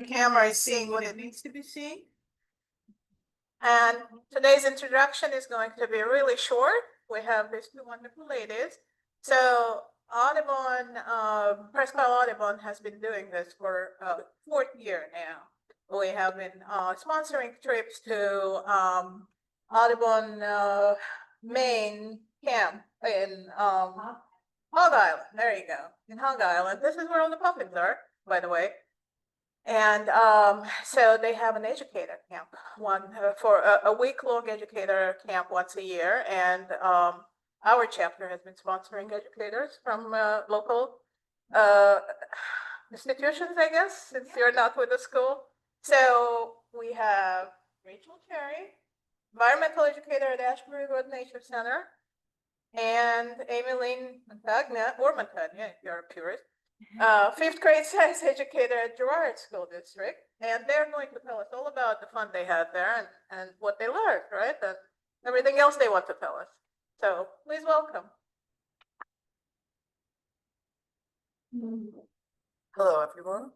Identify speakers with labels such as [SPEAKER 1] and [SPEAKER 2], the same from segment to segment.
[SPEAKER 1] camera is seeing what it needs to be seeing. And today's introduction is going to be really short. We have these two wonderful ladies. So Audubon, Prescott Audubon has been doing this for fourth year now. We have been sponsoring trips to Audubon, Maine camp in Hog Island. There you go, in Hog Island. This is where all the pumpkins are, by the way. And so they have an educator camp, for a week-long educator camp once a year. And our chapter has been sponsoring educators from local institutions, I guess, since you're not with the school. So we have Rachel Cherry, environmental educator at Ashbury Road Nature Center, and Amy Lynn Montagna, or Montagna, if you're a purist, fifth grade science educator at Girard School District. And they're going to tell us all about the fun they had there and what they learned, right? And everything else they want to tell us. So please welcome.
[SPEAKER 2] Hello, everyone.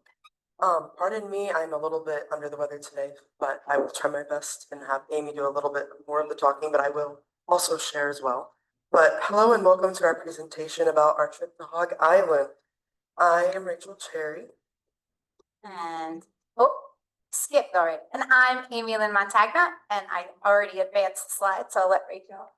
[SPEAKER 2] Pardon me, I'm a little bit under the weather today, but I will try my best and have Amy do a little bit more of the talking, but I will also share as well. But hello and welcome to our presentation about our trip to Hog Island. I am Rachel Cherry.
[SPEAKER 3] And, skipped already. And I'm Amy Lynn Montagna, and I already advanced the slide, so I'll let Rachel.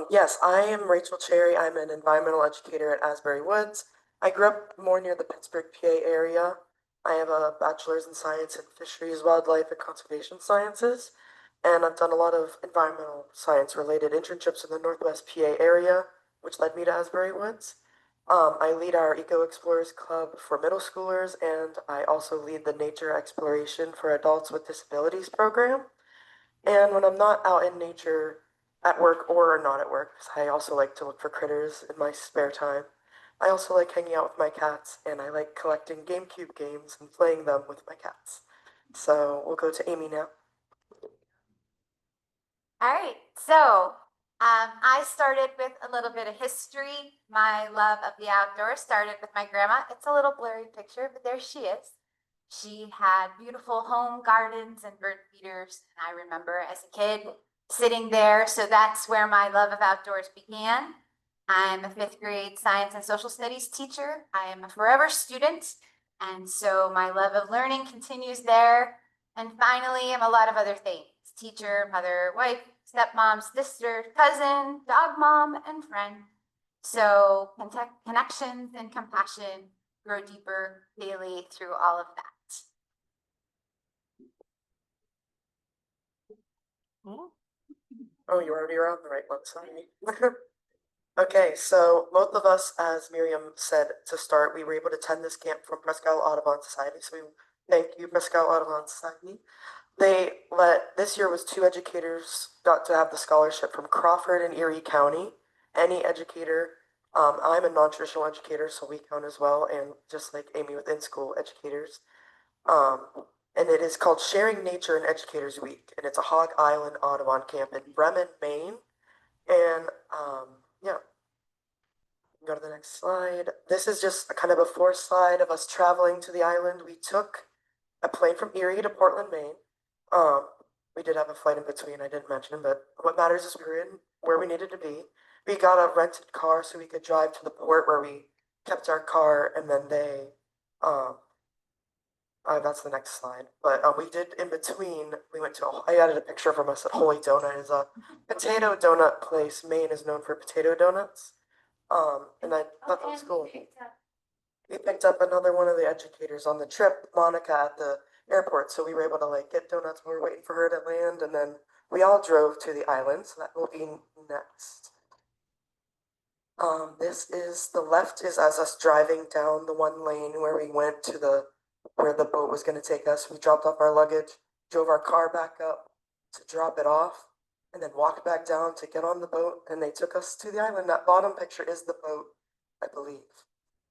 [SPEAKER 2] Yes, I am Rachel Cherry. I'm an environmental educator at Asbury Woods. I grew up more near the Pittsburgh, PA area. I have a bachelor's in science in fisheries, wildlife, and conservation sciences. And I've done a lot of environmental science related internships in the Northwest PA area, which led me to Asbury Woods. I lead our Eco Explorers Club for middle schoolers, and I also lead the Nature Exploration for Adults with Disabilities program. And when I'm not out in nature at work or not at work, because I also like to look for critters in my spare time, I also like hanging out with my cats, and I like collecting GameCube games and playing them with my cats. So we'll go to Amy now.
[SPEAKER 3] All right, so I started with a little bit of history. My love of the outdoors started with my grandma. It's a little blurry picture, but there she is. She had beautiful home gardens and bird feeders. And I remember as a kid sitting there. So that's where my love of outdoors began. I'm a fifth grade science and social studies teacher. I am a forever student. And so my love of learning continues there. And finally, I'm a lot of other things: teacher, mother, wife, stepmom, sister, cousin, dog mom, and friend. So connections and compassion grow deeper daily through all of that.
[SPEAKER 2] Oh, you already are on the right one, sorry. Okay, so both of us, as Miriam said to start, we were able to attend this camp from Prescott Audubon Society. So we thank you, Prescott Audubon Society. This year was 2 educators got to have the scholarship from Crawford and Erie County. Any educator, I'm a non-traditional educator, so we count as well, and just like Amy with in-school educators. And it is called Sharing Nature in Educators Week, and it's a Hog Island Audubon camp in Bremen, Maine. And yeah, go to the next slide. This is just a kind of a before slide of us traveling to the island. We took a plane from Erie to Portland, Maine. We did have a flight in between, I didn't mention, but what matters is we were in where we needed to be. We got a rented car so we could drive to the port where we kept our car, and then that's the next slide. But we did in between, we went to, I added a picture from us at Holy Donut. Is a potato donut place. Maine is known for potato donuts. And I thought that was cool. We picked up another one of the educators on the trip, Monica, at the airport. So we were able to like get donuts while we were waiting for her to land. And then we all drove to the island. So that will be next. This is, the left is as us driving down the one lane where we went to where the boat was going to take us. We dropped off our luggage, drove our car back up to drop it off, and then walked back down to get on the boat. And they took us to the island. That bottom picture is the boat, I believe,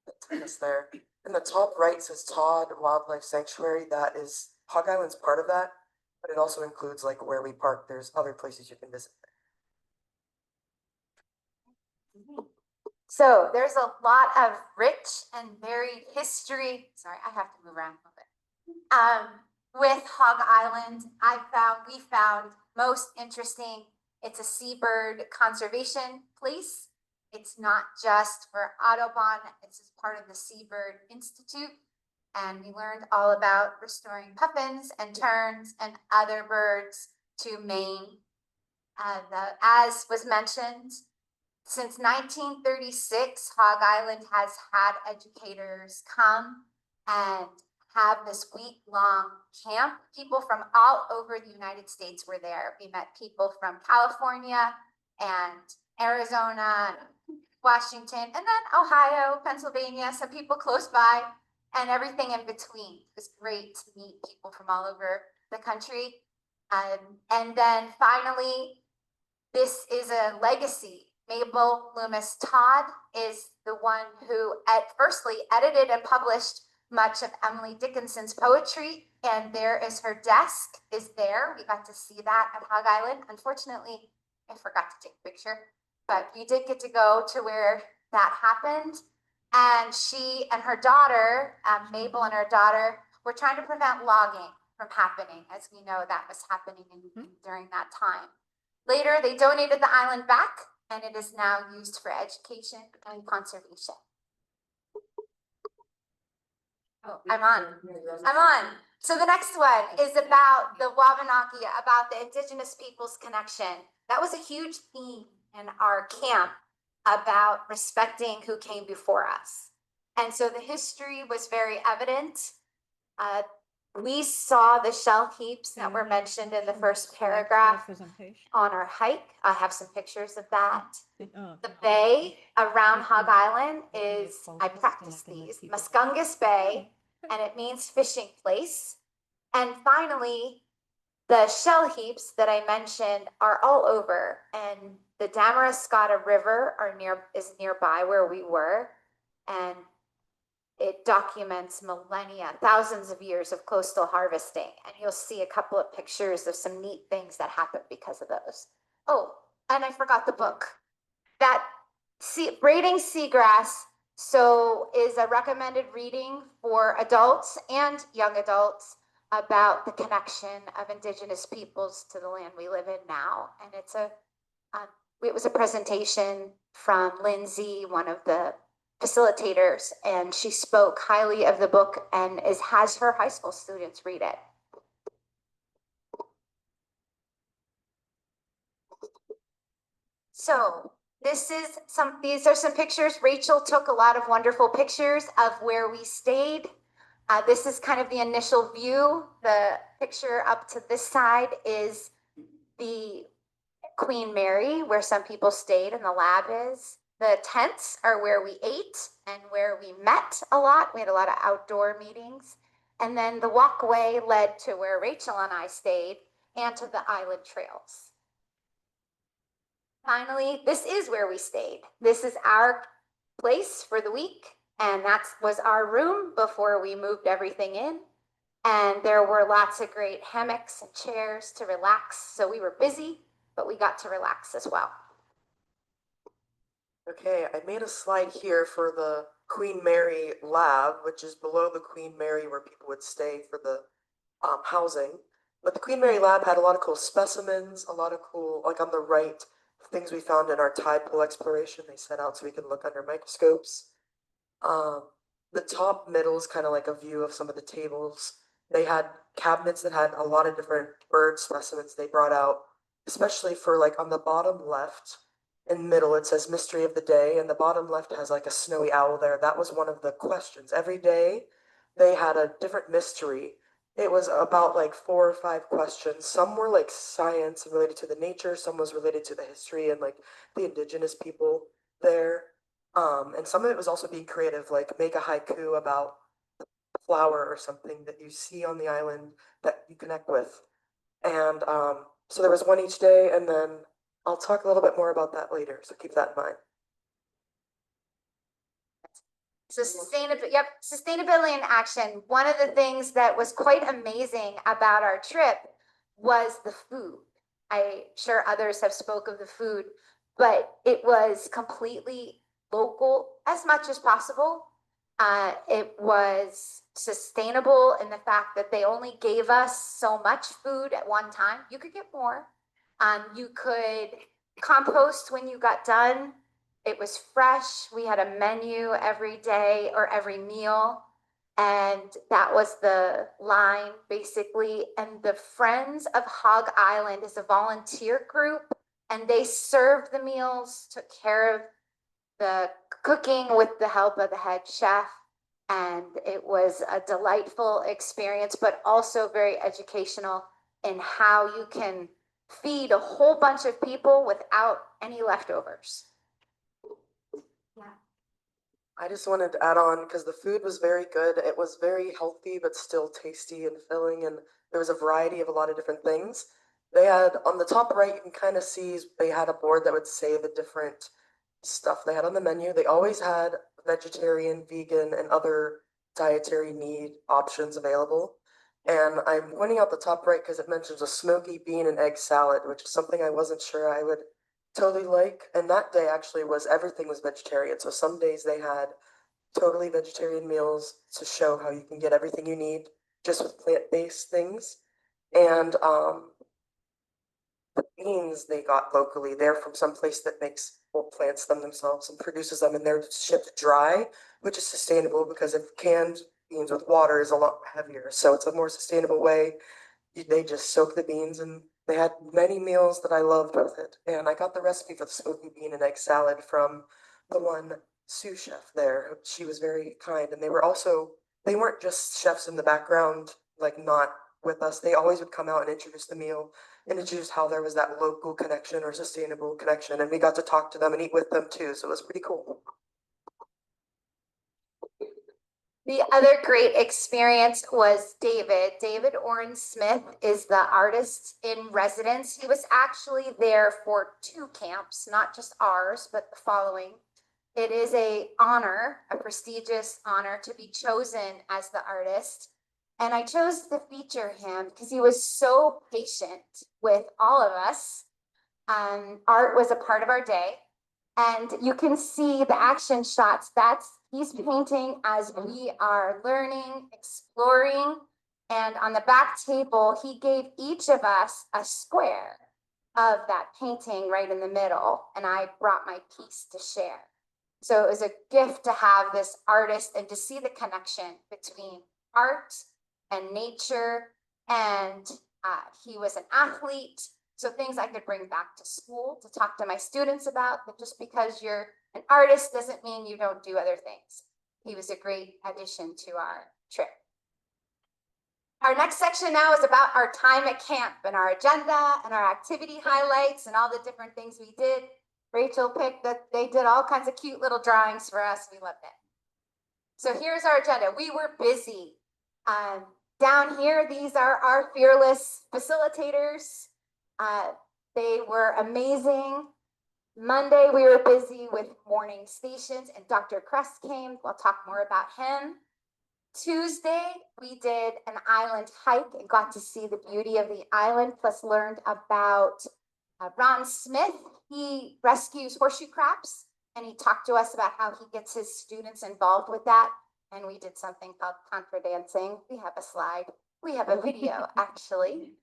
[SPEAKER 2] that took us there. And the top right says Todd Wildlife Sanctuary. That is, Hog Island's part of that, but it also includes like where we park. There's other places you can visit there.
[SPEAKER 3] So there's a lot of rich and varied history. Sorry, I have to move around a little bit. With Hog Island, we found most interesting, it's a seabird conservation place. It's not just for Audubon, it's part of the Seabird Institute. And we learned all about restoring puffins and terns and other birds to Maine. As was mentioned, since 1936, Hog Island has had educators come and have this week-long camp. People from all over the United States were there. We met people from California and Arizona, Washington, and then Ohio, Pennsylvania, some people close by, and everything in between. It was great to meet people from all over the country. And then finally, this is a legacy. Mabel Loomis Todd is the one who firstly edited and published much of Emily Dickinson's poetry, and there is her desk is there. We got to see that at Hog Island. Unfortunately, I forgot to take a picture, but we did get to go to where that happened. And she and her daughter, Mabel and her daughter, were trying to prevent logging from happening, as we know that was happening during that time. Later, they donated the island back, and it is now used for education and conservation. Oh, I'm on. So the next one is about the Wabanaki, about the Indigenous peoples connection. That was a huge theme in our camp about respecting who came before us. And so the history was very evident. We saw the shell heaps that were mentioned in the first paragraph on our hike. I have some pictures of that. The bay around Hog Island is, I practiced these, Muscungus Bay, and it means fishing place. And finally, the shell heaps that I mentioned are all over, and the Damariscotta River is nearby where we were, and it documents millennia, thousands of years of coastal harvesting. And you'll see a couple of pictures of some neat things that happened because of those. Oh, and I forgot the book. That Braiding Seagrass is a recommended reading for adults and young adults about the connection of Indigenous peoples to the land we live in now. And it was a presentation from Lindsay, one of the facilitators, and she spoke highly of the book and has her high school students read it. So these are some pictures. Rachel took a lot of wonderful pictures of where we stayed. This is kind of the initial view. The picture up to this side is the Queen Mary, where some people stayed and the lab is. The tents are where we ate and where we met a lot. We had a lot of outdoor meetings. And then the walkway led to where Rachel and I stayed and to the island trails. Finally, this is where we stayed. This is our place for the week. And that was our room before we moved everything in. And there were lots of great hammocks and chairs to relax. So we were busy, but we got to relax as well.
[SPEAKER 2] Okay, I made a slide here for the Queen Mary lab, which is below the Queen Mary where people would stay for the housing. But the Queen Mary lab had a lot of cool specimens, a lot of cool, like on the right, things we found in our tide pool exploration. They set out so we could look under microscopes. The top middle is kind of like a view of some of the tables. They had cabinets that had a lot of different bird specimens they brought out, especially for like on the bottom left. In middle, it says mystery of the day, and the bottom left has like a snowy owl there. That was one of the questions. Every day, they had a different mystery. It was about like 4 or 5 questions. Some were like science related to the nature, some was related to the history and like the indigenous people there. And some of it was also being creative, like make a haiku about a flower or something that you see on the island that you connect with. And so there was one each day, and then I'll talk a little bit more about that later, so keep that in mind.
[SPEAKER 3] So sustainability in action. One of the things that was quite amazing about our trip was the food. I'm sure others have spoke of the food, but it was completely local as much as possible. It was sustainable in the fact that they only gave us so much food at one time. You could get more. You could compost when you got done. It was fresh. We had a menu every day or every meal. And that was the line basically. And the Friends of Hog Island is a volunteer group, and they served the meals, took care of the cooking with the help of the head chef. And it was a delightful experience, but also very educational in how you can feed a whole bunch of people without any leftovers.
[SPEAKER 2] I just wanted to add on because the food was very good. It was very healthy, but still tasty and filling. And there was a variety of a lot of different things. They had on the top right, you can kind of see they had a board that would say the different stuff they had on the menu. They always had vegetarian, vegan, and other dietary need options available. And I'm pointing out the top right because it mentions a smoky bean and egg salad, which is something I wasn't sure I would totally like. And that day actually was everything was vegetarian. So some days they had totally vegetarian meals to show how you can get everything you need just with plant-based things. And the beans they got locally, they're from some place that makes or plants them themselves and produces them, and they're shipped dry, which is sustainable because if canned beans with water is a lot heavier. So it's a more sustainable way. They just soak the beans, and they had many meals that I loved with it. And I got the recipe for the smoky bean and egg salad from the one sous chef there. She was very kind, and they weren't just chefs in the background, like not with us. They always would come out and introduce the meal and introduce how there was that local connection or sustainable connection. And we got to talk to them and eat with them too. So it was pretty cool.
[SPEAKER 3] The other great experience was David. David Oren Smith is the artist in residence. He was actually there for 2 camps, not just ours, but the following. It is a prestigious honor to be chosen as the artist. And I chose to feature him because he was so patient with all of us. Art was a part of our day. And you can see the action shots. He's painting as we are learning, exploring. And on the back table, he gave each of us a square of that painting right in the middle. And I brought my piece to share. So it was a gift to have this artist and to see the connection between art and nature. And he was an athlete. So things I could bring back to school to talk to my students about, but just because you're an artist doesn't mean you don't do other things. He was a great addition to our trip. Our next section now is about our time at camp and our agenda and our activity highlights and all the different things we did. Rachel picked that they did all kinds of cute little drawings for us. We loved it. So here's our agenda. We were busy. Down here, these are our fearless facilitators. They were amazing. Monday, we were busy with morning stations, and Dr. Crest came. We'll talk more about him. Tuesday, we did an island hike and got to see the beauty of the island, plus learned about Ron Smith. He rescues horseshoe crabs, and he talked to us about how he gets his students involved with that. And we did something called contra dancing. We have a slide. We have a video, actually.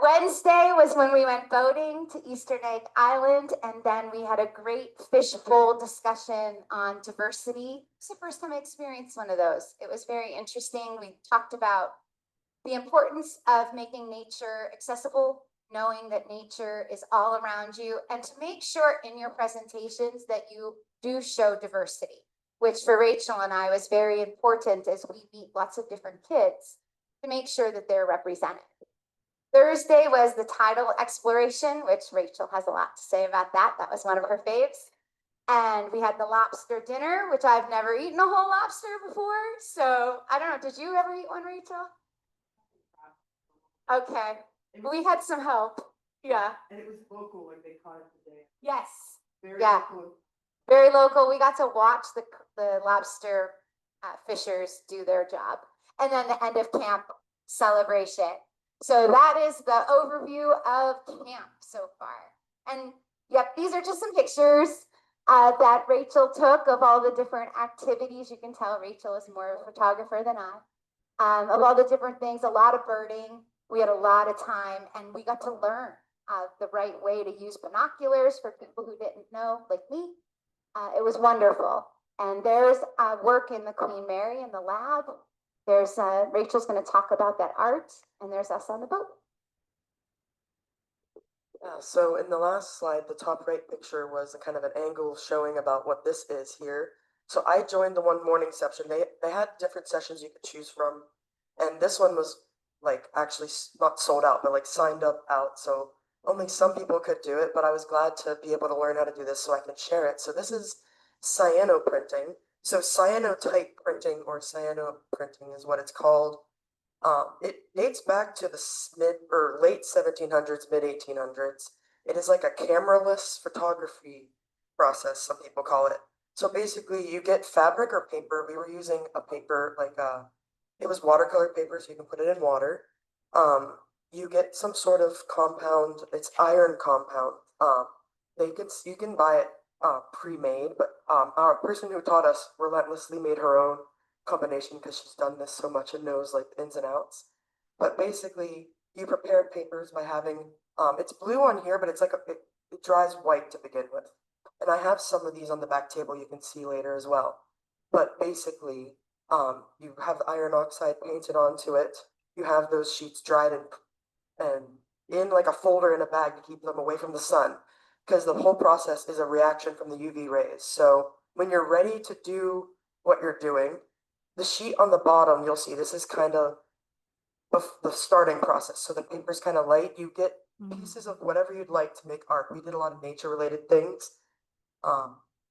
[SPEAKER 3] Wednesday was when we went boating to Eastern Egg Island, and then we had a great fishbowl discussion on diversity. It's the first time I experienced one of those. It was very interesting. We talked about the importance of making nature accessible, knowing that nature is all around you, and to make sure in your presentations that you do show diversity, which for Rachel and I was very important as we meet lots of different kids to make sure that they're represented. Thursday was the tidal exploration, which Rachel has a lot to say about that. That was one of her faves. And we had the lobster dinner, which I've never eaten a whole lobster before. So I don't know, did you ever eat one, Rachel? Okay, we had some help. Yeah.
[SPEAKER 2] And it was local when they caught it today.
[SPEAKER 3] Yes.
[SPEAKER 2] Very
[SPEAKER 3] Yeah.
[SPEAKER 2] local.
[SPEAKER 3] Very local. We got to watch the lobster fishers do their job. And then the end of camp celebration. So that is the overview of camp so far. And yep, these are just some pictures. that Rachel took of all the different activities. You can tell Rachel is more of a photographer than I. Of all the different things, a lot of birding. We had a lot of time, and we got to learn the right way to use binoculars for people who didn't know, like me. It was wonderful. And there's work in the Queen Mary in the lab. There's Rachel's going to talk about that art, and there's us on the boat.
[SPEAKER 2] Yeah, so in the last slide, the top right picture was a kind of an angle showing about what this is here. So I joined the one morning section. They had different sessions you could choose from, and this one was like actually not sold out, but like signed up out. So only some people could do it, but I was glad to be able to learn how to do this so I can share it. So this is cyano printing. So cyanotype printing or cyano printing is what it's called. It dates back to the mid or late 1700s, mid 1800s. It is like a cameraless photography process, some people call it. So basically, you get fabric or paper. We were using a paper like it was watercolor paper, so you can put it in water. You get some sort of compound. It's iron compound. You can buy it pre-made, but our person who taught us relentlessly made her own combination because she's done this so much and knows like the ins and outs. But basically, you prepare papers by having it's blue on here, but it's like it dries white to begin with. And I have some of these on the back table you can see later as well. But basically, you have the iron oxide painted onto it. You have those sheets dried and in like a folder in a bag to keep them away from the sun, because the whole process is a reaction from the UV rays. So when you're ready to do what you're doing, the sheet on the bottom, you'll see this is kind of the starting process. So the paper's kind of light. You get pieces of whatever you'd like to make art. We did a lot of nature related things.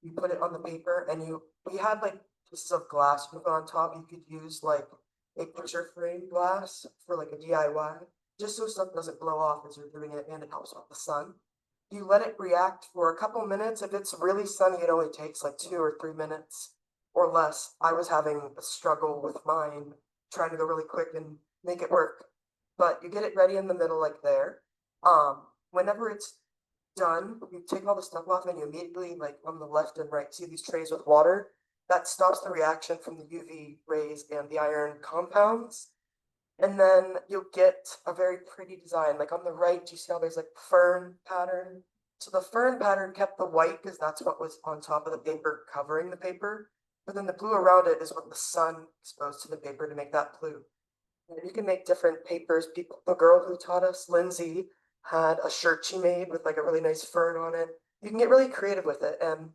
[SPEAKER 2] You put it on the paper and we had like pieces of glass you put on top. You could use like a picture frame glass for like a DIY, just so stuff doesn't blow off as you're doing it and it helps with the sun. You let it react for a couple minutes. If it's really sunny, it only takes like 2 or 3 minutes or less. I was having a struggle with mine, trying to go really quick and make it work. But you get it ready in the middle like there. Whenever it's done, you take all the stuff off and you immediately, like on the left and right, see these trays with water. That stops the reaction from the UV rays and the iron compounds. And then you'll get a very pretty design. Like on the right, you see how there's like fern pattern. So the fern pattern kept the white because that's what was on top of the paper covering the paper. But then the blue around it is what the sun exposed to the paper to make that blue. And you can make different papers. The girl who taught us, Lindsay, had a shirt she made with like a really nice fern on it. You can get really creative with it. And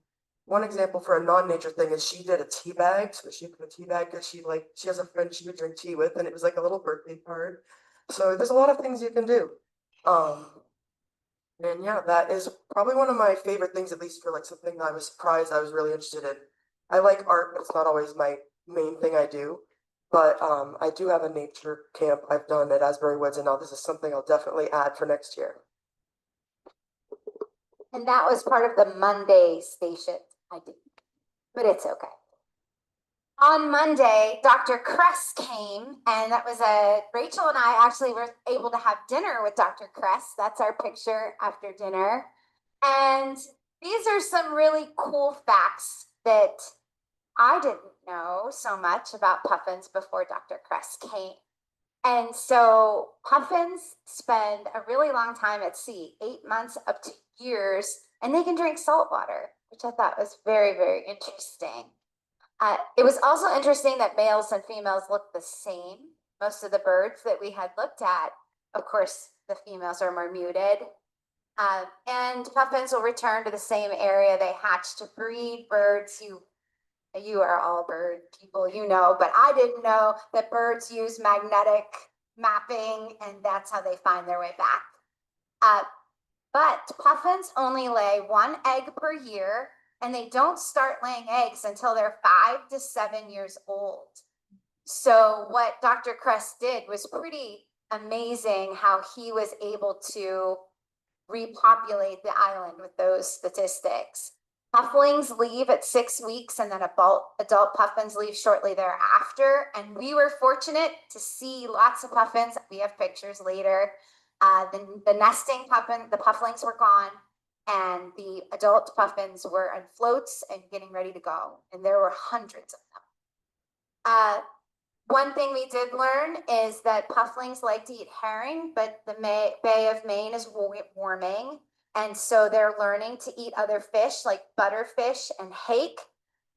[SPEAKER 2] one example for a non-nature thing is she did a tea bag. So she put a tea bag because she has a friend she would drink tea with, and it was like a little birthday card. So there's a lot of things you can do. And yeah, that is probably one of my favorite things, at least for like something that I was surprised I was really interested in. I like art, but it's not always my main thing I do. But I do have a nature camp I've done at Asbury Woods, and now this is something I'll definitely add for next year.
[SPEAKER 3] And that was part of the Monday station. I did, but it's okay. On Monday, Dr. Kress came, and that was Rachel and I actually were able to have dinner with Dr. Kress. That's our picture after dinner. And these are some really cool facts that I didn't know so much about puffins before Dr. Kress came. And so puffins spend a really long time at sea, 8 months up to years, and they can drink salt water, which I thought was very, very interesting. It was also interesting that males and females look the same. Most of the birds that we had looked at, of course, the females are more muted. And puffins will return to the same area they hatch to breed. Birds, you are all bird people, you know, but I didn't know that birds use magnetic mapping, and that's how they find their way back. But puffins only lay 1 egg per year, and they don't start laying eggs until they're 5 to 7 years old. So what Dr. Kress did was pretty amazing, how he was able to repopulate the island with those statistics. Pufflings leave at 6 weeks, and then adult puffins leave shortly thereafter. And we were fortunate to see lots of puffins. We have pictures later. The nesting puffin, the pufflings were gone, and the adult puffins were on floats and getting ready to go, and there were hundreds of them. One thing we did learn is that pufflings like to eat herring, but the Bay of Maine is warming, and so they're learning to eat other fish like butterfish and hake.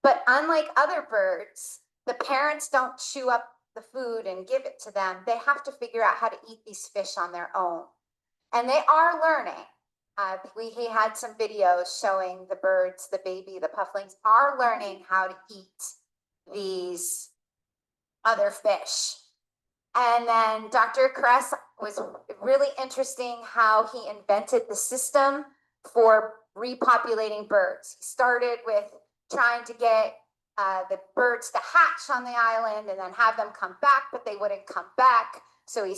[SPEAKER 3] But unlike other birds, the parents don't chew up the food and give it to them. They have to figure out how to eat these fish on their own. And they are learning. He had some videos showing the birds, the pufflings are learning how to eat these other fish. And then Dr. Kress was really interesting how he invented the system for repopulating birds. He started with trying to get the birds to hatch on the island and then have them come back, but they wouldn't come back. So he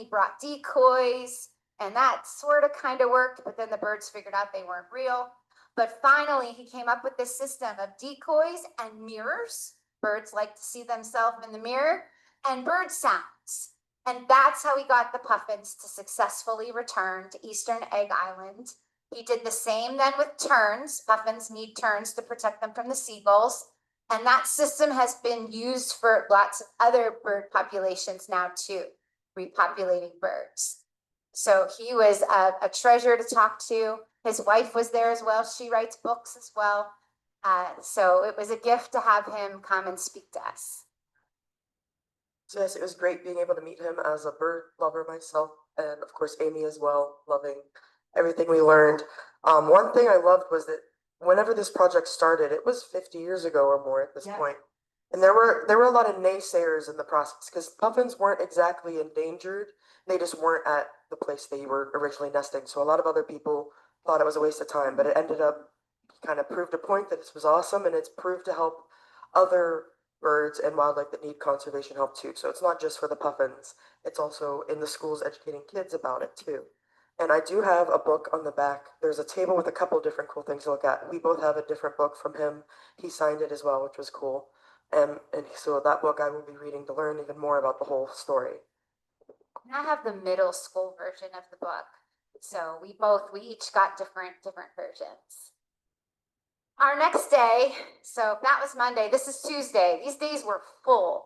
[SPEAKER 3] brought decoys, and that sort of kind of worked, but then the birds figured out they weren't real. But finally, he came up with this system of decoys and mirrors. Birds like to see themselves in the mirror, and bird sounds. And that's how he got the puffins to successfully return to Eastern Egg Island. He did the same then with terns. Puffins need terns to protect them from the seagulls. And that system has been used for lots of other bird populations now too, repopulating birds. So he was a treasure to talk to. His wife was there as well. She writes books as well. So it was a gift to have him come and speak to us.
[SPEAKER 2] So yes, it was great being able to meet him as a bird lover myself, and of course Amy as well, loving everything we learned. One thing I loved was that whenever this project started, it was 50 years ago or more at this point. And there were a lot of naysayers in the process because puffins weren't exactly endangered. They just weren't at the place they were originally nesting. So a lot of other people thought it was a waste of time, but it ended up kind of proved a point that this was awesome, and it's proved to help other birds and wildlife that need conservation help too. So it's not just for the puffins, it's also in the schools educating kids about it too. And I do have a book on the back. There's a table with a couple different cool things to look at. We both have a different book from him. He signed it as well, which was cool. And so that book I will be reading to learn even more about the whole story.
[SPEAKER 3] And I have the middle school version of the book. So we each got different versions. Our next day, so that was Monday, this is Tuesday. These days were full.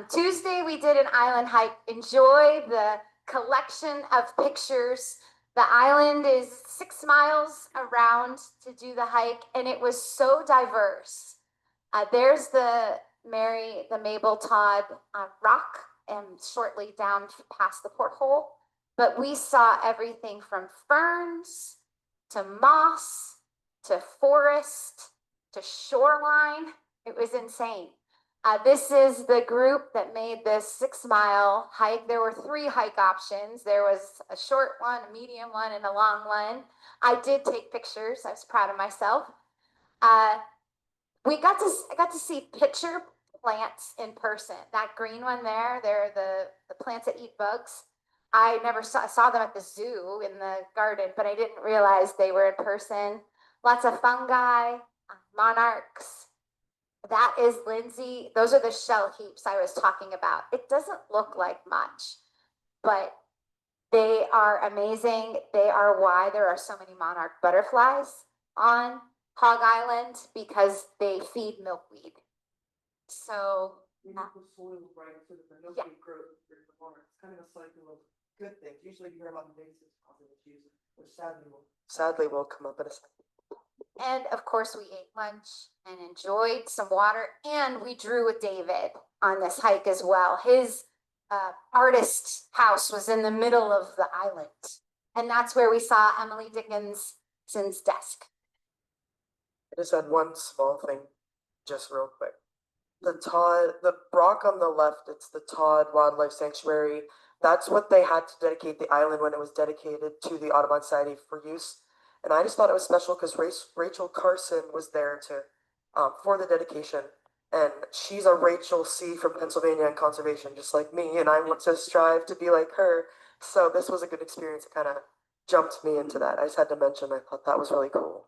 [SPEAKER 3] Tuesday, we did an island hike. Enjoy the collection of pictures. The island is 6 miles around to do the hike, and it was so diverse. There's the Mabel Todd rock, and shortly down past the porthole. But we saw everything from ferns to moss to forest, to shoreline. It was insane. This is the group that made this 6 mile hike. There were 3 hike options. There was a short one, a medium one, and a long one. I did take pictures. I was proud of myself. I got to see pitcher plants in person. That green one there, they're the plants that eat bugs. I never saw them at the zoo in the garden, but I didn't realize they were in person. Lots of fungi, monarchs. That is Lindsay. Those are the shell heaps I was talking about. It doesn't look like much, but they are amazing. They are why there are so many monarch butterflies on Hog Island, because they feed milkweed. So
[SPEAKER 2] soil right so that the milkweed grows in the water. It's kind of a cycle of good things. Usually you hear about invasive species, which sadly will come up in a second.
[SPEAKER 3] And of course, we ate lunch and enjoyed some water, and we drew with David on this hike as well. His artist house was in the middle of the island, and that's where we saw Emily Dickinson's desk.
[SPEAKER 2] I just had one small thing, just real quick. The rock on the left, it's the Todd Wildlife Sanctuary. That's what they had to dedicate the island when it was dedicated to the Audubon Society for use. And I just thought it was special because Rachel Carson was there for the dedication. And she's a Rachel C from Pennsylvania in conservation, just like me. And I want to strive to be like her. So this was a good experience. It kind of jumped me into that. I just had to mention, I thought that was really cool.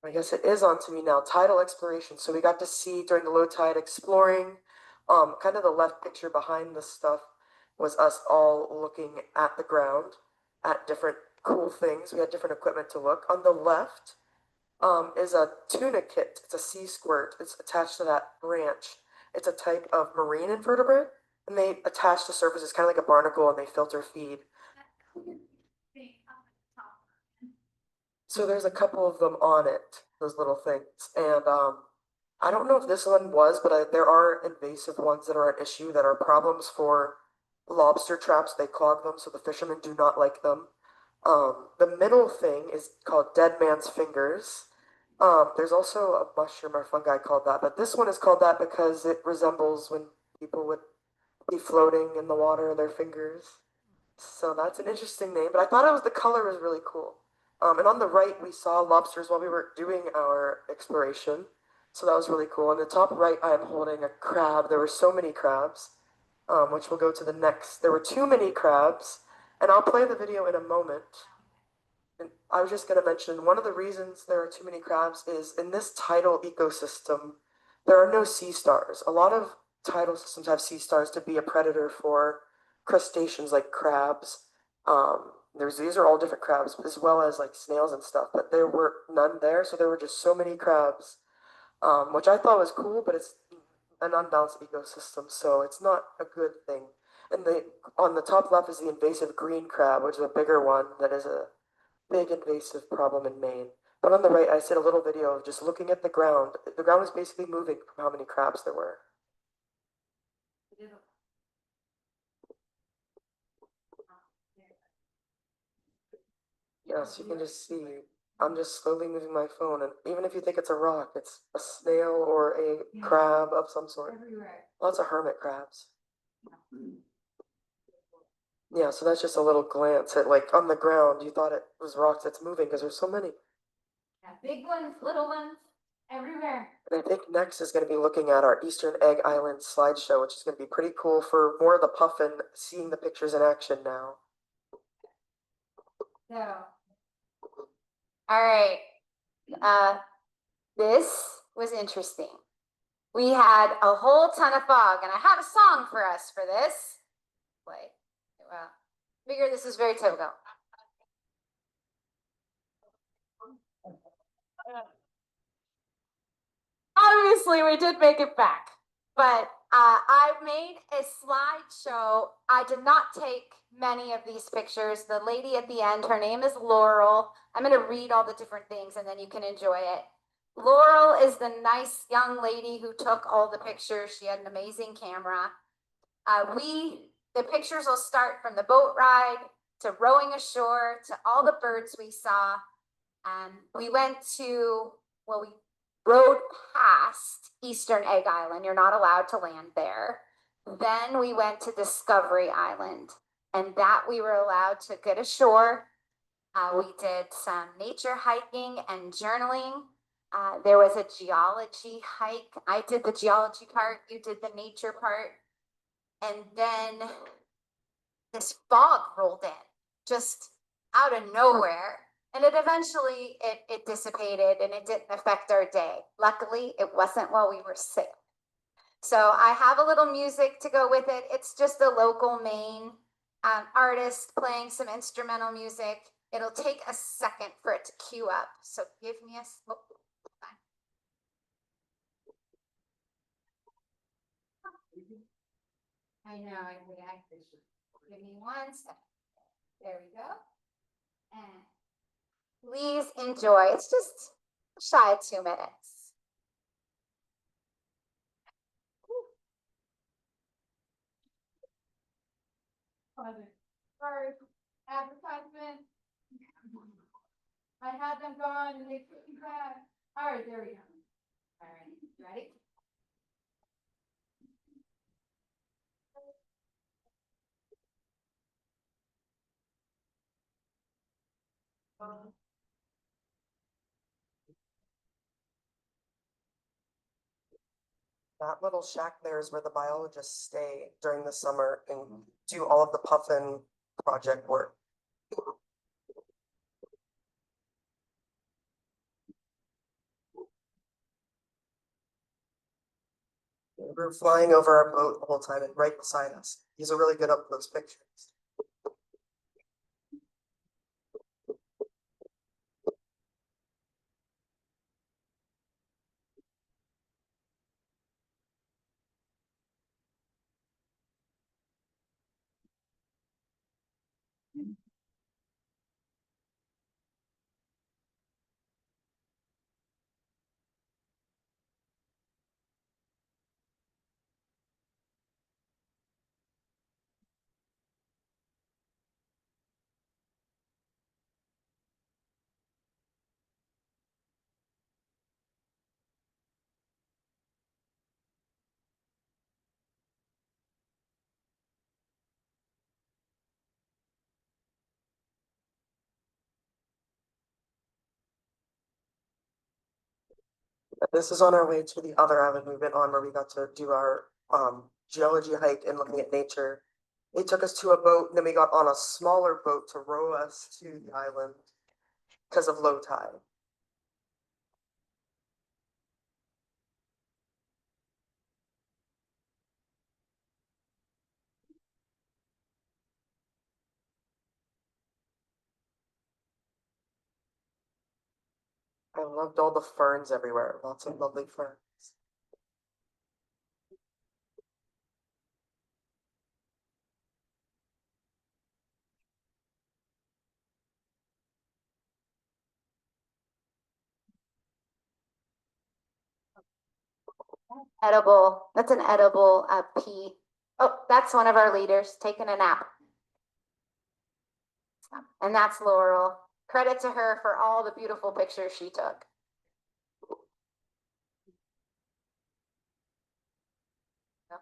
[SPEAKER 2] I guess it is on to me now. Tidal exploration. So we got to see during the low tide exploring. Kind of the left picture behind the stuff was us all looking at the ground at different cool things. We had different equipment to look. On the left, is a tuna kit. It's a sea squirt. It's attached to that branch. It's a type of marine invertebrate, and they attach to surfaces, kind of like a barnacle, and they filter feed. So there's a couple of them on it, those little things. And I don't know if this one was, but there are invasive ones that are an issue that are problems for lobster traps. They clog them, so the fishermen do not like them. The middle thing is called dead man's fingers. There's also a mushroom or fungi called that, but this one is called that because it resembles when people would be floating in the water, their fingers. So that's an interesting name, but I thought the color was really cool. And on the right, we saw lobsters while we were doing our exploration. So that was really cool. On the top right, I am holding a crab. There were so many crabs, which we'll go to the next. There were too many crabs, and I'll play the video in a moment. And I was just going to mention one of the reasons there are too many crabs is in this tidal ecosystem, there are no sea stars. A lot of tidal systems have sea stars to be a predator for crustaceans like crabs. These are all different crabs, as well as like snails and stuff, but there were none there, so there were just so many crabs, which I thought was cool, but it's an unbalanced ecosystem, so it's not a good thing. And on the top left is the invasive green crab, which is a bigger one that is a big invasive problem in Maine. But on the right, I did a little video of just looking at the ground. The ground was basically moving from how many crabs there were. Yes, you can just see. I'm just slowly moving my phone, and even if you think it's a rock, it's a snail or a crab of some sort. Lots of hermit crabs. Yeah, so that's just a little glance at like on the ground. You thought it was rocks that's moving because there's so many.
[SPEAKER 3] Yeah, big ones, little ones, everywhere.
[SPEAKER 2] And I think next is going to be looking at our Eastern Egg Island slideshow, which is going to be pretty cool for more of the puffin, seeing the pictures in action now.
[SPEAKER 3] So, all right. This was interesting. We had a whole ton of fog, and I have a song for us for this. Play. Well, figure this is very typical. Obviously, we did make it back, but I made a slideshow. I did not take many of these pictures. The lady at the end, her name is Laurel. I'm going to read all the different things and then you can enjoy it. Laurel is the nice young lady who took all the pictures. She had an amazing camera. The pictures will start from the boat ride to rowing ashore to all the birds we saw. We went to, well, we rode past Eastern Egg Island. You're not allowed to land there. Then we went to Discovery Island, and that we were allowed to get ashore. We did some nature hiking and journaling. There was a geology hike. I did the geology part, you did the nature part. And then this fog rolled in, just out of nowhere. And it eventually, it dissipated and it didn't affect our day. Luckily, it wasn't while we were sick. So I have a little music to go with it. It's just a local Maine artist playing some instrumental music. It'll take a second for it to queue up. So give me a, oh, I know, I reacted. Give me 1 second. There we go. And please enjoy. It's just shy of 2 minutes. Sorry, advertisement. I had them gone and they put me back. All right, there we go. All right, ready?
[SPEAKER 2] That little shack there is where the biologists stay during the summer and do all of the puffin project work. We were flying over our boat the whole time and right beside us. These are really good up close pictures. This is on our way to the other island we went on where we got to do our geology hike and looking at nature. They took us to a boat and then we got on a smaller boat to row us to the island because of low tide. I loved all the ferns everywhere, lots of lovely ferns.
[SPEAKER 3] Edible. That's an edible pea. Oh, that's one of our leaders taking a nap. And that's Laurel. Credit to her for all the beautiful pictures she took.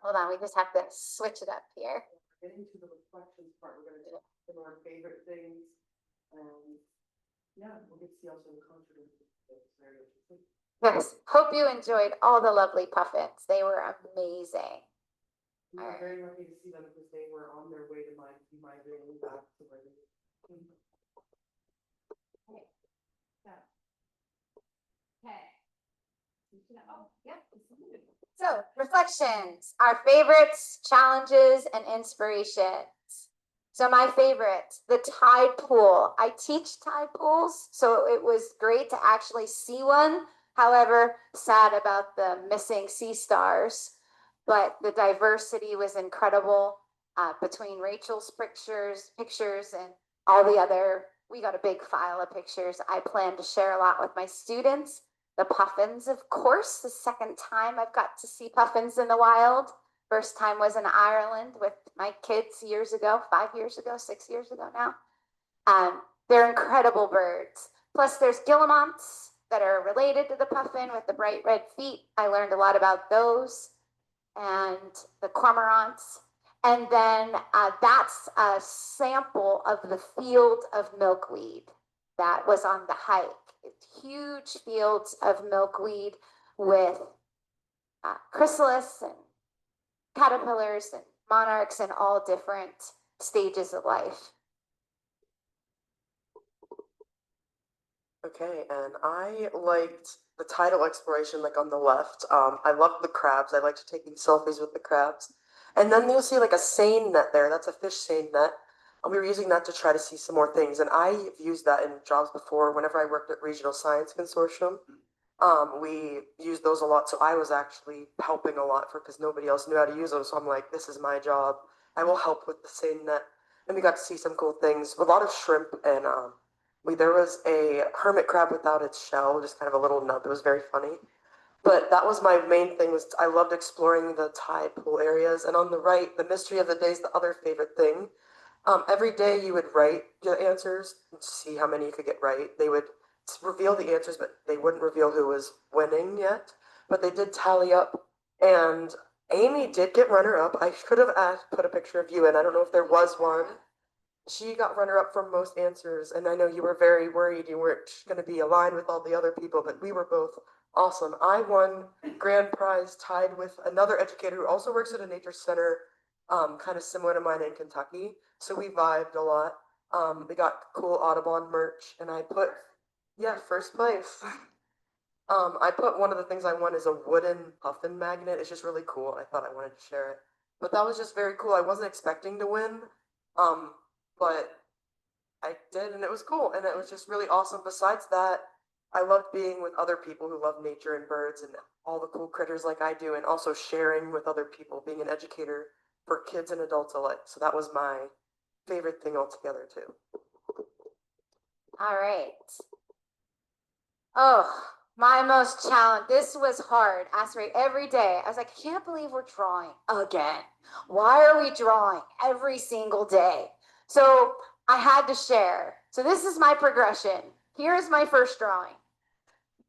[SPEAKER 3] Hold on, we just have to switch it up here.
[SPEAKER 2] Getting to the reflections part, we're gonna do some of our favorite things. And yeah, we'll get to see also the concert.
[SPEAKER 3] Yes, hope you enjoyed all the lovely puffins. They were amazing.
[SPEAKER 2] We were very lucky to see them because they were on their way to migrating back to where they came from.
[SPEAKER 3] So, reflections, our favorites, challenges, and inspirations. So my favorite, the tide pool. I teach tide pools, so it was great to actually see one. However, sad about the missing sea stars, but the diversity was incredible between Rachel's pictures and all the other. We got a big file of pictures. I plan to share a lot with my students. The puffins, of course, the second time I've got to see puffins in the wild. First time was in Ireland with my kids years ago, 5 years ago, 6 years ago now. They're incredible birds. Plus there's guillemots that are related to the puffin with the bright red feet. I learned a lot about those, and the cormorants. And then that's a sample of the field of milkweed that was on the hike. Huge fields of milkweed with chrysalis and caterpillars and monarchs in all different stages of life.
[SPEAKER 2] Okay, and I liked the tidal exploration, like on the left. I loved the crabs. I liked taking selfies with the crabs. And then you'll see like a seine net there. That's a fish seine net. And we were using that to try to see some more things. And I've used that in jobs before. Whenever I worked at Regional Science Consortium, we used those a lot. So I was actually helping a lot because nobody else knew how to use them. So I'm like, this is my job. I will help with the seine net. And we got to see some cool things. A lot of shrimp and there was a hermit crab without its shell, just kind of a little nub. It was very funny. But that was my main thing, was I loved exploring the tide pool areas. And on the right, the mystery of the day is the other favorite thing. Every day you would write the answers and see how many you could get right. They would reveal the answers, but they wouldn't reveal who was winning yet. But they did tally up. And Amy did get runner-up. I could have put a picture of you in. I don't know if there was one. She got runner-up for most answers, and I know you were very worried you weren't going to be aligned with all the other people, but we were both awesome. I won grand prize tied with another educator who also works at a nature center, kind of similar to mine in Kentucky. So we vibed a lot. We got cool Audubon merch, and I put, yeah, first place. I put one of the things I won is a wooden puffin magnet. It's just really cool. I thought I wanted to share it. But that was just very cool. I wasn't expecting to win. But I did, and it was cool, and it was just really awesome. Besides that, I loved being with other people who love nature and birds and all the cool critters like I do, and also sharing with other people, being an educator for kids and adults alike. So that was my favorite thing altogether, too.
[SPEAKER 3] All right. Oh, my most challenge. This was hard. Asked me every day. I was like, I can't believe we're drawing again. Why are we drawing every single day? So I had to share. So this is my progression. Here's my first drawing.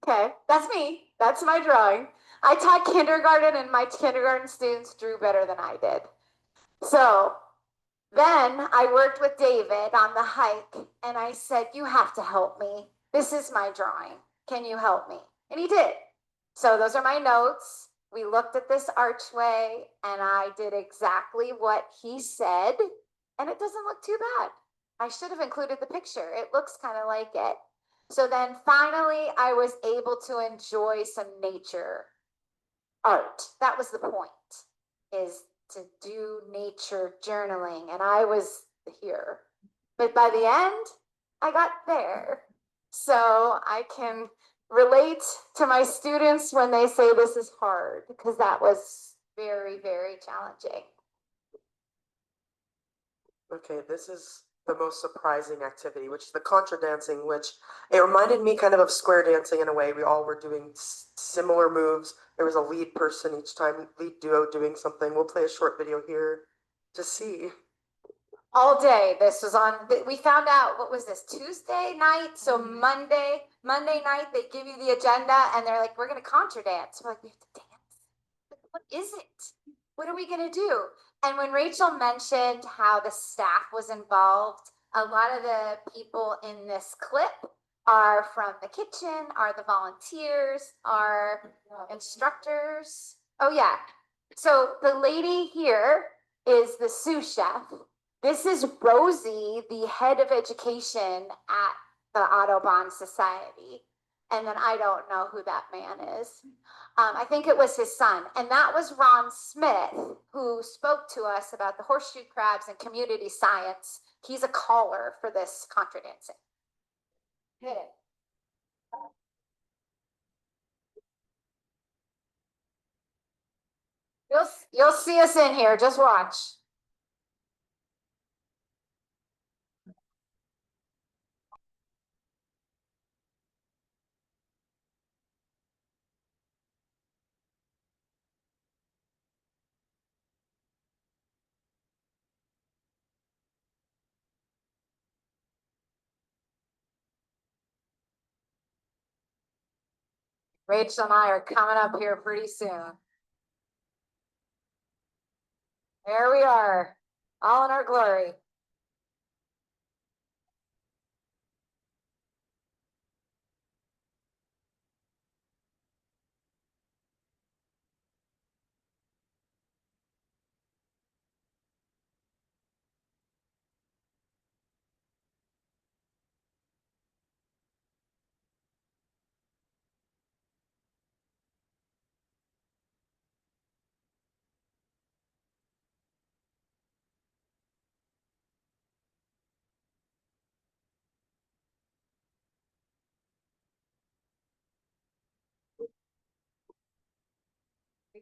[SPEAKER 3] Okay, that's me. That's my drawing. I taught kindergarten, and my kindergarten students drew better than I did. So then I worked with David on the hike, and I said, you have to help me. This is my drawing. Can you help me? And he did. So those are my notes. We looked at this archway and I did exactly what he said, and it doesn't look too bad. I should have included the picture. It looks kind of like it. So then finally I was able to enjoy some nature art. That was the point, is to do nature journaling, and I was here. But by the end, I got there. So I can relate to my students when they say this is hard, because that was very, very challenging.
[SPEAKER 2] Okay, this is the most surprising activity, which is the contra dancing, which it reminded me kind of square dancing in a way. We all were doing similar moves. There was a lead person each time, lead duo doing something. We'll play a short video here to see.
[SPEAKER 3] All day. This was on, we found out, what was this, Tuesday night? So Monday night, they give you the agenda and they're like, we're going to contra dance. We're like, we have to dance? What is it? What are we going to do? And when Rachel mentioned how the staff was involved, a lot of the people in this clip are from the kitchen, are the volunteers, are instructors. Oh yeah. So the lady here is the sous chef. This is Rosie, the head of education at the Audubon Society. And then I don't know who that man is. I think it was his son. And that was Ron Smith, who spoke to us about the horseshoe crabs and community science. He's a caller for this contra dancing. Hit it. You'll see us in here. Just watch. Rachel and I are coming up here pretty soon. There we are, all in our glory.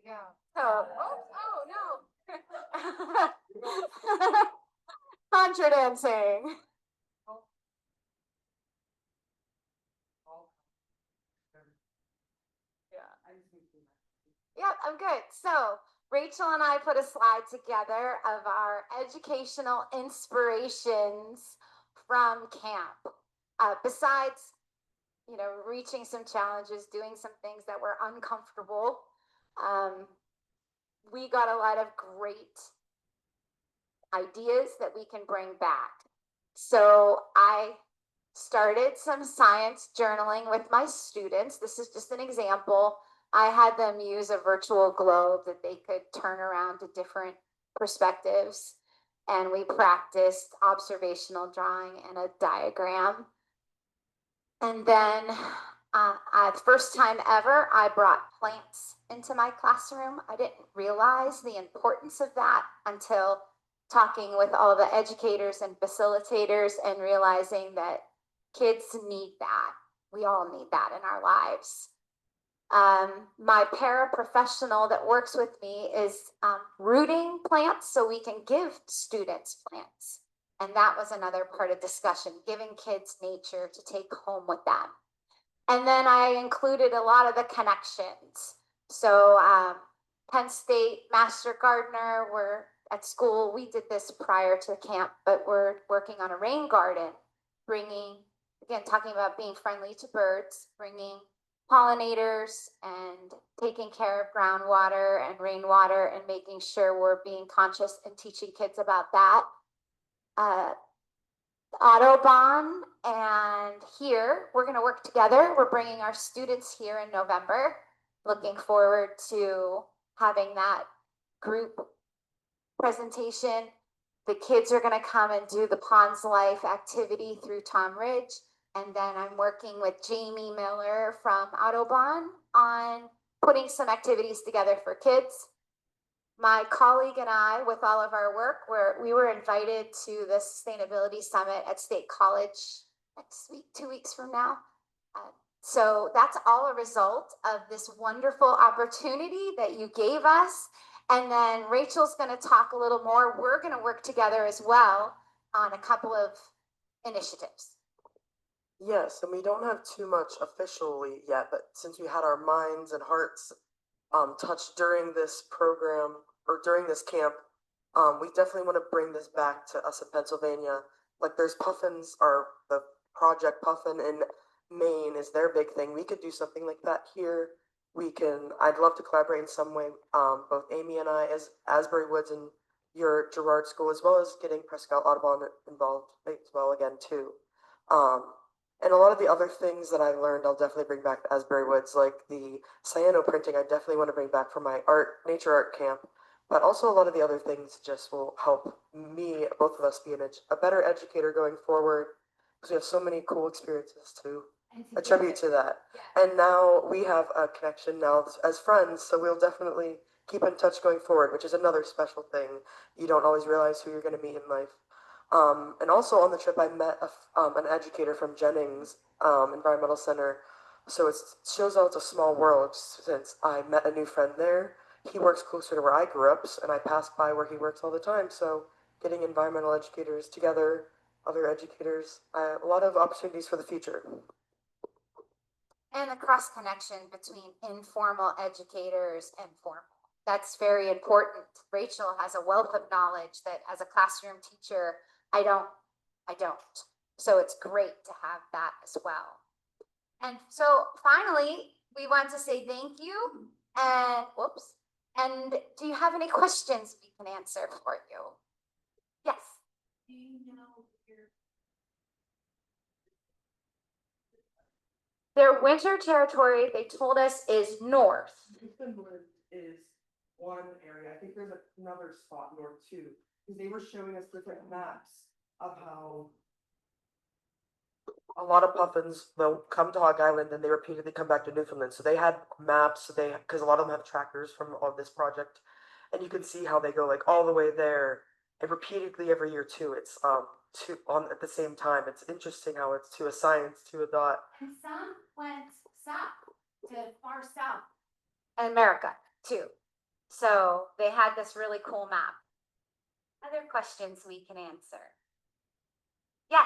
[SPEAKER 3] Yeah. Oh no. Contra dancing. Yeah, I'm good. So Rachel and I put a slide together of our educational inspirations from camp. Besides, reaching some challenges, doing some things that were uncomfortable, we got a lot of great ideas that we can bring back. So I started some science journaling with my students. This is just an example. I had them use a virtual globe that they could turn around to different perspectives. And we practiced observational drawing and a diagram. And then first time ever, I brought plants into my classroom. I didn't realize the importance of that until talking with all the educators and facilitators and realizing that kids need that. We all need that in our lives. My paraprofessional that works with me is rooting plants so we can give students plants. And that was another part of discussion, giving kids nature to take home with them. And then I included a lot of the connections. So Penn State Master Gardener, we're at school, we did this prior to camp, but we're working on a rain garden, again, talking about being friendly to birds, bringing pollinators and taking care of groundwater and rainwater and making sure we're being conscious and teaching kids about that. Audubon and here, we're going to work together. We're bringing our students here in November. looking forward to having that group presentation. The kids are gonna come and do the Ponds Life activity through Tom Ridge. And then I'm working with Jamie Miller from Autobahn on putting some activities together for kids. My colleague and I, with all of our work, we were invited to the Sustainability Summit at State College next week, 2 weeks from now. So that's all a result of this wonderful opportunity that you gave us. And then Rachel's going to talk a little more. We're going to work together as well on a couple of initiatives.
[SPEAKER 2] Yes, and we don't have too much officially yet, but since we had our minds and hearts touched during this program or during this camp, we definitely want to bring this back to us in Pennsylvania. Like there's Puffins, or the Project Puffin in Maine is their big thing. We could do something like that here. I'd love to collaborate in some way, both Amy and I as Asbury Woods and your Girard School, as well as getting Presque Isle Audubon involved as well again too. And a lot of the other things that I learned, I'll definitely bring back to Asbury Woods, like the cyano printing, I definitely want to bring back from my nature art camp. But also a lot of the other things just will help me, both of us, be a better educator going forward, because we have so many cool experiences to attribute to that. Yeah. And now we have a connection now as friends, so we'll definitely keep in touch going forward, which is another special thing. You don't always realize who you're going to meet in life. And also on the trip, I met an educator from Jennings Environmental Center. So it shows how it's a small world, since I met a new friend there. He works closer to where I grew up, and I pass by where he works all the time. So getting environmental educators together, other educators, a lot of opportunities for the future.
[SPEAKER 3] And the cross connection between informal educators and formal. That's very important. Rachel has a wealth of knowledge that as a classroom teacher, I don't. So it's great to have that as well. And so finally, we want to say thank you. And whoops. And do you have any questions we can answer for you? Yes. Do you know their winter territory, they told us, is north.
[SPEAKER 2] Newfoundland is one area. I think there's another spot north too, because they were showing us different maps of how a lot of puffins will come to Hog Island and they repeatedly come back to Newfoundland. So they had maps, because a lot of them have trackers from all this project, and you can see how they go like all the way there, and repeatedly every year too. It's at the same time. It's interesting how it's to a science, to a dot.
[SPEAKER 3] And some went south, to far south. And America too. So they had this really cool map. Other questions we can answer? Yes.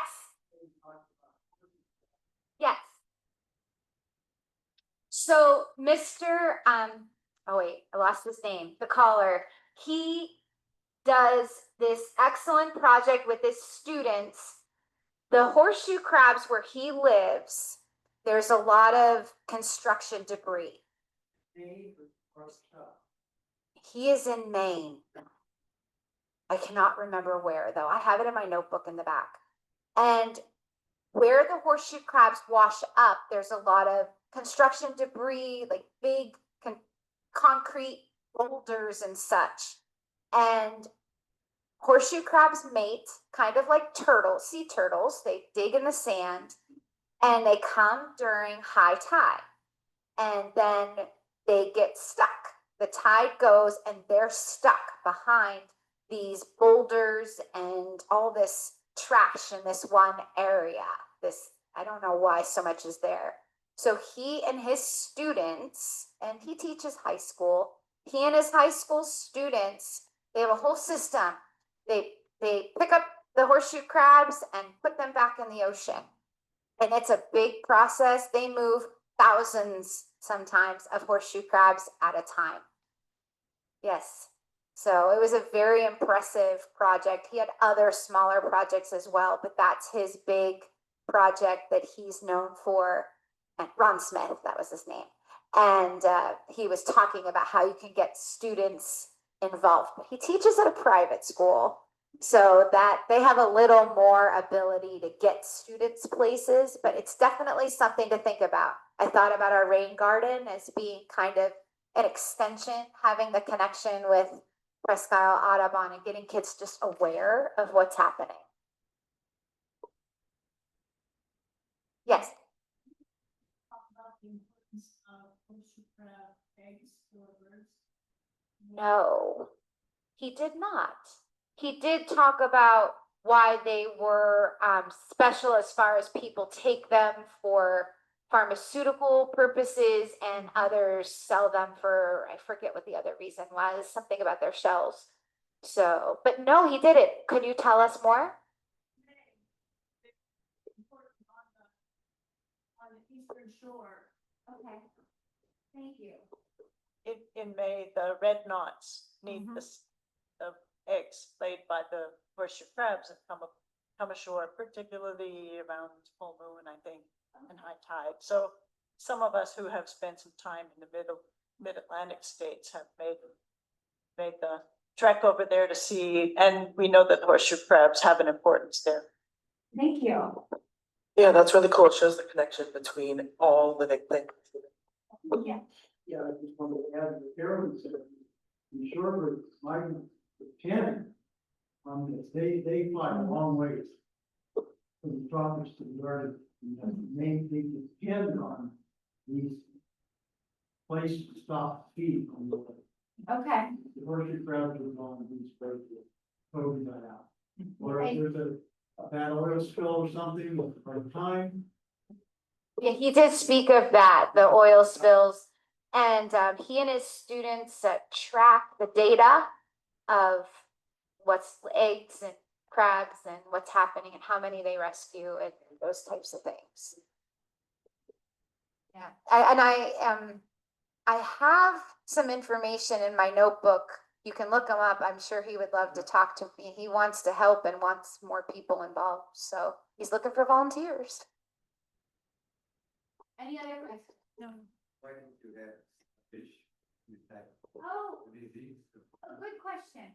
[SPEAKER 3] Yes. So Mr. Oh wait, I lost his name. The caller. He does this excellent project with his students. The horseshoe crabs where he lives, there's a lot of construction debris. He is in Maine. I cannot remember where though. I have it in my notebook in the back. And where the horseshoe crabs wash up, there's a lot of construction debris, like big concrete boulders and such. And horseshoe crabs mate kind of like turtles, sea turtles. They dig in the sand and they come during high tide. And then they get stuck. The tide goes and they're stuck behind these boulders and all this trash in this one area. I don't know why so much is there. So he and his students, and he teaches high school, he and his high school students, they have a whole system. They pick up the horseshoe crabs and put them back in the ocean. And it's a big process. They move thousands sometimes of horseshoe crabs at a time. Yes. So it was a very impressive project. He had other smaller projects as well, but that's his big project that he's known for. And Ron Smith, that was his name. And he was talking about how you can get students involved. But he teaches at a private school, so that they have a little more ability to get students places, but it's definitely something to think about I thought about our rain garden as being kind of an extension, having the connection with Presque Isle, Audubon, and getting kids just aware of what's happening. Yes. No, he did not. He did talk about why they were special as far as people take them for pharmaceutical purposes and others sell them for, I forget what the other reason was, something about their shells. So, but no, he didn't. Could you tell us more?
[SPEAKER 1] On the eastern shore.
[SPEAKER 3] Okay, thank you.
[SPEAKER 1] In May, the red knots need
[SPEAKER 3] Mhm.
[SPEAKER 1] the eggs laid by the horseshoe crabs and come ashore, particularly around full moon, I think, and high tide. So some of us who have spent some time in the mid-Atlantic states have made the trek over there to see, and we know that horseshoe crabs have an importance there.
[SPEAKER 3] Thank you.
[SPEAKER 2] Yeah, that's really cool. It shows the connection between all living things.
[SPEAKER 3] Yeah.
[SPEAKER 4] Yeah, I just wanted to add, the Carolyn said, the shorebirds migrate to Canada. They fly a long ways from the tropics to the Arctic. And that's the main thing that depend on these places to stop feed on the way.
[SPEAKER 3] Okay.
[SPEAKER 4] The horseshoe crabs are going to these places, totally that out. Or if there's a bad oil spill or something, or time,
[SPEAKER 3] Yeah, he did speak of that, the oil spills, and he and his students track the data of what's eggs and crabs and what's happening and how many they rescue and those types of things. Yeah, I have some information in my notebook. You can look him up. I'm sure he would love to talk to me. He wants to help and wants more people involved, so he's looking for volunteers. Any other questions?
[SPEAKER 1] No.
[SPEAKER 4] why don't you have fish with that
[SPEAKER 3] Oh,
[SPEAKER 4] disease?
[SPEAKER 3] a good question.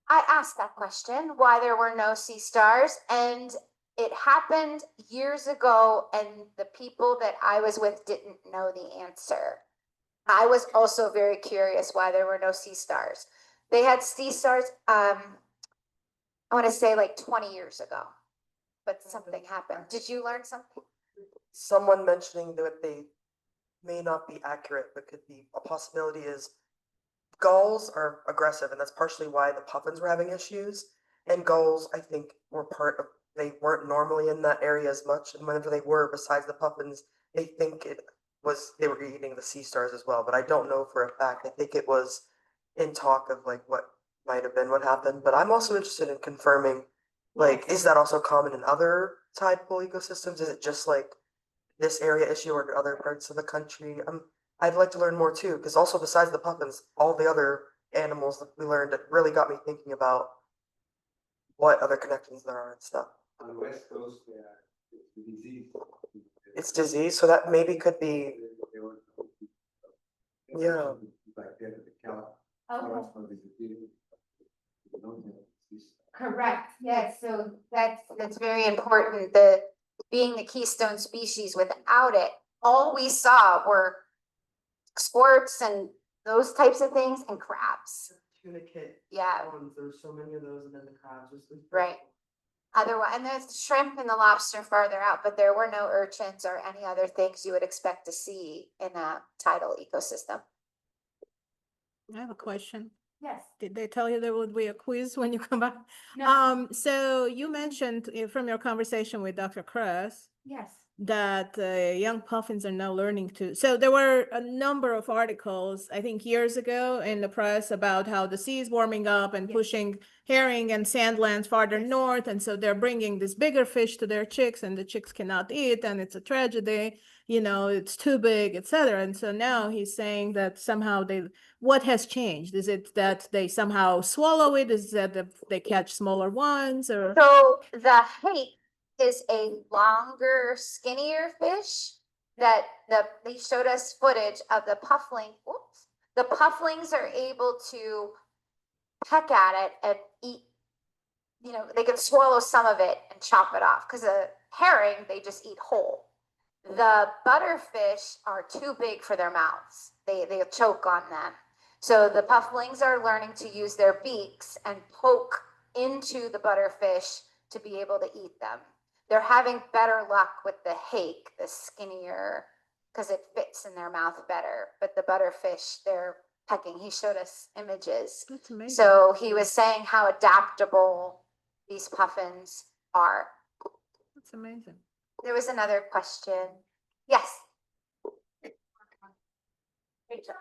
[SPEAKER 3] I asked that question, why there were no sea stars, and it happened years ago, and the people that I was with didn't know the answer. I was also very curious why there were no sea stars. They had sea stars, I want to say like 20 years ago, but something happened. Did you learn something?
[SPEAKER 2] Someone mentioning that they may not be accurate, but could be a possibility is gulls are aggressive, and that's partially why the puffins were having issues. And gulls, I think, were part of, they weren't normally in that area as much, and whenever they were, besides the puffins, they think it was, they were eating the sea stars as well, but I don't know for a fact. I think it was in talk of like what might have been what happened, but I'm also interested in confirming, like, is that also common in other tidal ecosystems? Is it just like this area issue or other parts of the country? I'd like to learn more too, because also besides the puffins, all the other animals that we learned, it really got me thinking about what other connections there are and stuff.
[SPEAKER 4] On the west coast, it's the disease.
[SPEAKER 2] It's disease, so that maybe could be, yeah.
[SPEAKER 4] Like that, the cow.
[SPEAKER 3] Correct, yes, so that's very important, the being the keystone species. Without it, all we saw were squirts and those types of things and crabs.
[SPEAKER 2] Tunicate
[SPEAKER 3] Yeah,
[SPEAKER 2] prawns, there's so many of those, and then the crabs.
[SPEAKER 3] right. Otherwise, and there's the shrimp and the lobster farther out, but there were no urchins or any other things you would expect to see in a tidal ecosystem.
[SPEAKER 1] I have a question.
[SPEAKER 3] Yes.
[SPEAKER 1] Did they tell you there would be a quiz when you come back?
[SPEAKER 3] No.
[SPEAKER 1] So you mentioned from your conversation with Dr. Kress
[SPEAKER 3] Yes.
[SPEAKER 1] that young puffins are now learning to. So there were a number of articles, I think years ago in the press about how the sea is warming up and
[SPEAKER 3] Yes.
[SPEAKER 1] pushing herring and sandlands farther
[SPEAKER 3] Yes.
[SPEAKER 1] north. And so they're bringing this bigger fish to their chicks and the chicks cannot eat and it's a tragedy, you know, it's too big, etc. And so now he's saying that somehow what has changed? Is it that they somehow swallow it? Is it that they catch smaller ones or?
[SPEAKER 3] So the hake is a longer, skinnier fish that they showed us footage of the puffling. Whoops. The pufflings are able to peck at it and eat, you know, they can swallow some of it and chop it off, because a herring, they just eat whole. The butterfish are too big for their mouths. They choke on them. So the pufflings are learning to use their beaks and poke into the butterfish to be able to eat them. They're having better luck with the hake, the skinnier, because it fits in their mouth better. But the butterfish, they're pecking. He showed us images.
[SPEAKER 1] That's amazing.
[SPEAKER 3] So he was saying how adaptable these puffins are.
[SPEAKER 1] That's amazing.
[SPEAKER 3] There was another question. Yes. Rachel.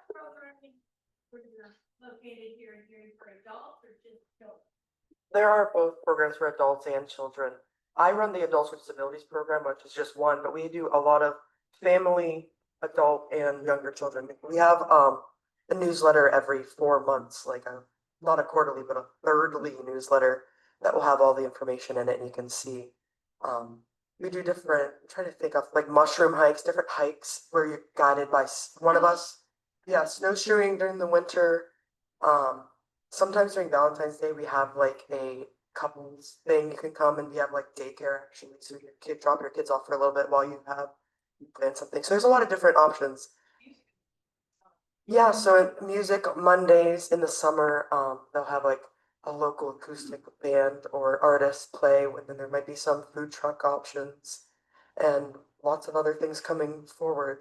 [SPEAKER 5] Located here in Erie for adults or just children?
[SPEAKER 2] There are both programs for adults and children. I run the Adults with Disabilities program, which is just one, but we do a lot of family, adult, and younger children. We have a newsletter every 4 months, like not a quarterly, but a thirdly newsletter that will have all the information in it, and you can see. We do different, I'm trying to think of like mushroom hikes, different hikes where you're guided by one of us. Yeah, snowshoeing during the winter. Sometimes during Valentine's Day, we have like a couples thing. You can come and we have like daycare actually. So your kid drop your kids off for a little bit while you plan something. So there's a lot of different options. Yeah, so music Mondays in the summer, they'll have like a local acoustic band or artist play, and then there might be some food truck options and lots of other things coming forward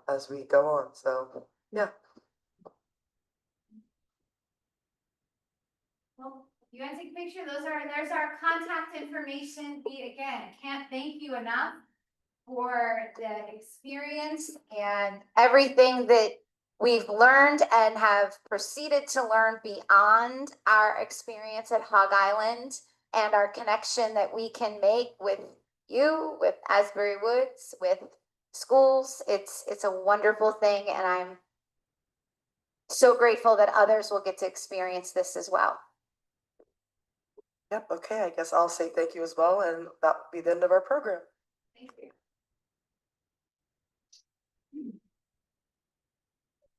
[SPEAKER 2] as we go on. So yeah.
[SPEAKER 3] Well, you want to take a picture? There's our contact information. We again can't thank you enough for the experience and everything that we've learned and have proceeded to learn beyond our experience at Hog Island and our connection that we can make with you, with Asbury Woods, with schools. It's a wonderful thing, and I'm so grateful that others will get to experience this as well.
[SPEAKER 2] Yep, okay, I guess I'll say thank you as well, and that will be the end of our program.
[SPEAKER 3] Thank you.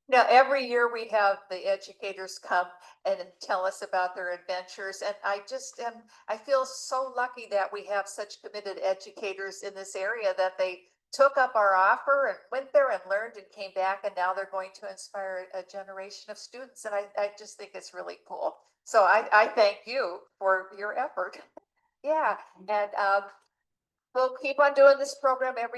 [SPEAKER 6] Now, every year we have the educators come and tell us about their adventures, and I feel so lucky that we have such committed educators in this area that they took up our offer and went there and learned and came back, and now they're going to inspire a generation of students, and I just think it's really cool. So I thank you for your effort. Yeah, and we'll keep on doing this program every